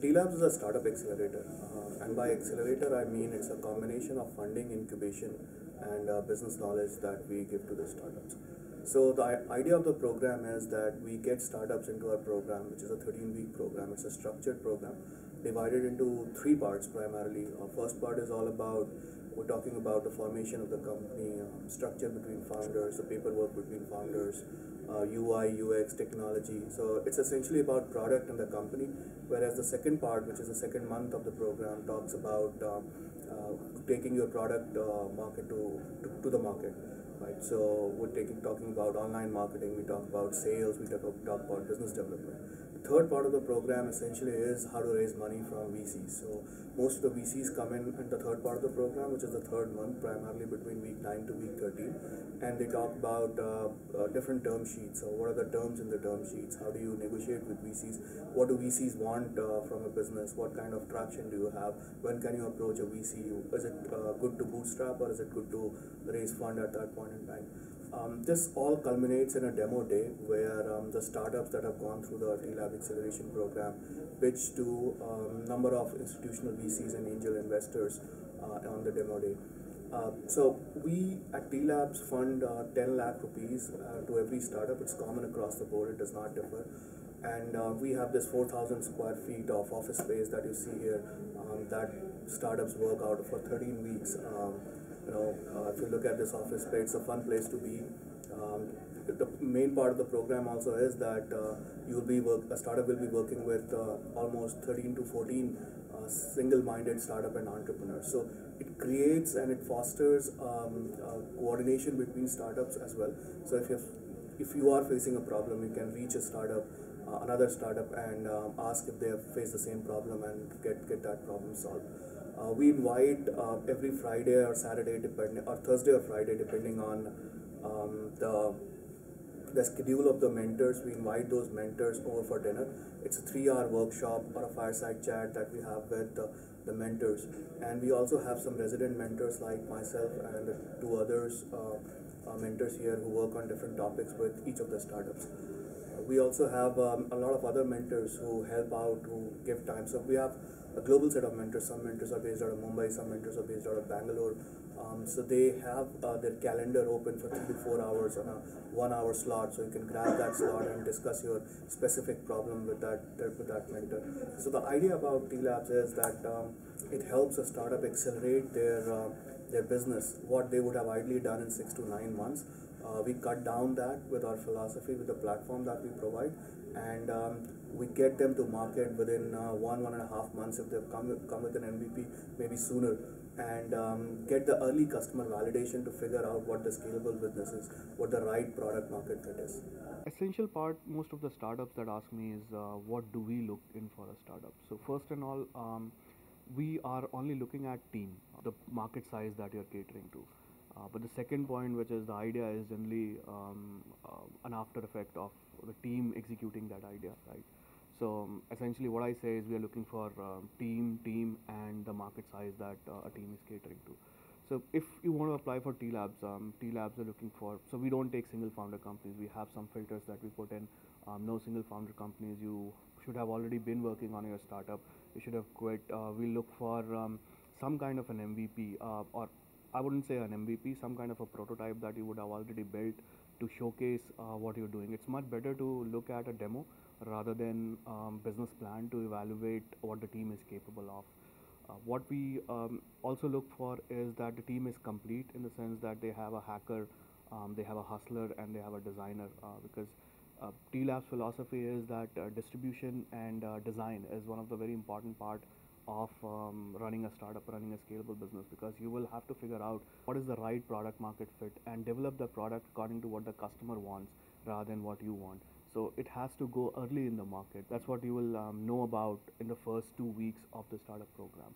TLabs is a startup accelerator, and by accelerator I mean it's a combination of funding, incubation, and business knowledge that we give to the startups. So the idea of the program is that we get startups into our program, which is a 13-week program. It's a structured program divided into three parts primarily. First part is all about we're talking about the formation of the company, structure between founders, the paperwork between founders, UI, UX, technology. So it's essentially about product and the company. Whereas the second part, which is the second month of the program, talks about taking your product market to the market. Right. So we're talking about online marketing. We talk about sales. We talk about business development. The third part of the program essentially is how to raise money from VCs. So most of the VCs come in the third part of the program, which is the third month, primarily between week 9 to week 13, and they talk about different term sheets. So what are the terms in the term sheets? How do you negotiate with VCs? What do VCs want from a business? What kind of traction do you have? When can you approach a VC? Is it good to bootstrap, or is it good to raise fund at that point in time? This all culminates in a demo day where the startups that have gone through the TLabs acceleration program pitch to number of institutional VCs and angel investors on the demo day. So we at TLabs fund 10 lakh rupees to every startup. It's common across the board. It does not differ. And we have this 4,000 square feet of office space that you see here that startups work out for 13 weeks. If you look at this office space, it's a fun place to be. The main part of the program also is that a startup will be working with almost 13 to 14 single-minded startup and entrepreneurs. So it creates and it fosters coordination between startups as well. So if you are facing a problem, you can reach a startup, another startup, and ask if they have faced the same problem and get that problem solved. We invite every Friday or Saturday, or Thursday or Friday, depending on the schedule of the mentors. We invite those mentors over for dinner. It's a 3-hour workshop or a fireside chat that we have with the mentors. And we also have some resident mentors like myself and two others mentors here who work on different topics with each of the startups. We also have a lot of other mentors who help out, who give time. So we have a global set of mentors. Some mentors are based out of Mumbai, some mentors are based out of Bangalore. So they have their calendar open for 3 to 4 hours on a 1-hour slot. So you can grab that slot and discuss your specific problem with that mentor. So the idea about TLabs is that it helps a startup accelerate their business, what they would have ideally done in 6 to 9 months. We cut down that with our philosophy, with the platform that we provide, and we get them to market within 1.5 months if they've come with an MVP, maybe sooner, and get the early customer validation to figure out what the scalable business is, what the right product market fit is. Essential part, most of the startups that ask me is what do we look in for a startup. So first and all, we are only looking at team, the market size that you're catering to. But the second point, which is the idea, is generally an after effect of the team executing that idea, right? So essentially what I say is we are looking for team and the market size that a team is catering to. So if you want to apply for TLabs, TLabs are looking for, so we don't take single founder companies. We have some filters that we put in. No single founder companies. You should have already been working on your startup. You should have quit. We look for some kind of an MVP, or I wouldn't say an MVP, some kind of a prototype that you would have already built to showcase what you're doing. It's much better to look at a demo rather than business plan to evaluate what the team is capable of. What we also look for is that the team is complete, in the sense that they have a hacker, they have a hustler, and they have a designer, because TLabs philosophy is that distribution and design is one of the very important part of running a startup, running a scalable business, because you will have to figure out what is the right product market fit and develop the product according to what the customer wants rather than what you want. So it has to go early in the market. That's what you will know about in the first 2 weeks of the startup program.